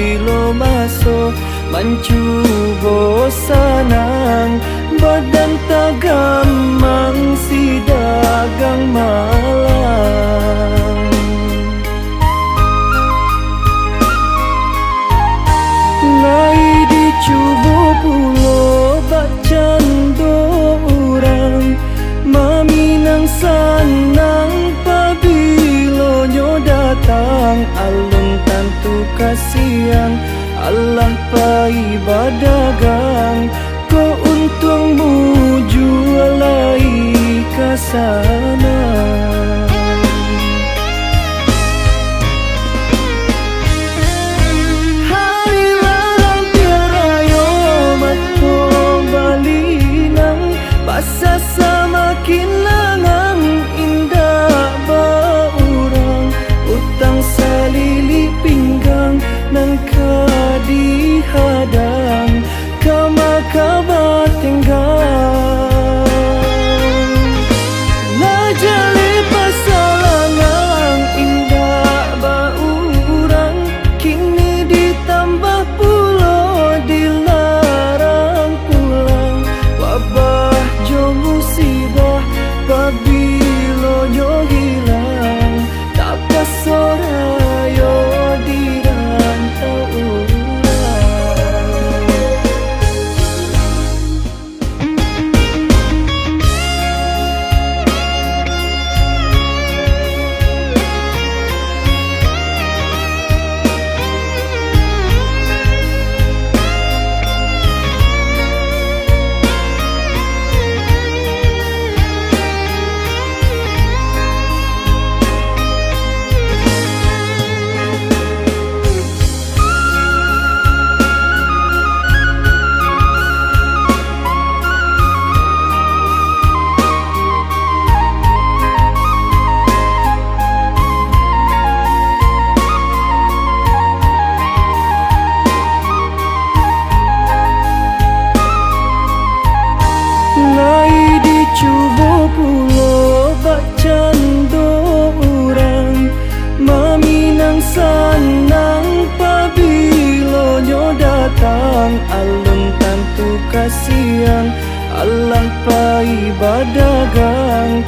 pabilo masuk mencubo sanang badan tagamang si dagang malang lai dicubo pulo bacan do orang maminang sanang pabilo nyo datang alun tantu kasihan Allah pai badagang ko untungmu jualai kasana hari larang tiarayo matko balinang basa semakin langang indah baurang utang salili pinggang nang kadihadang kama kabat tinggal najali pasalangang indah baurang kini ditambah pulo dilarang pulang wabah jo musibah pabilo nyo hilang tak pasorayo di rantau cubo pulo bacan do orang maminang sanang pabilo nyo datang alun tantu kasihan Allah pai badagang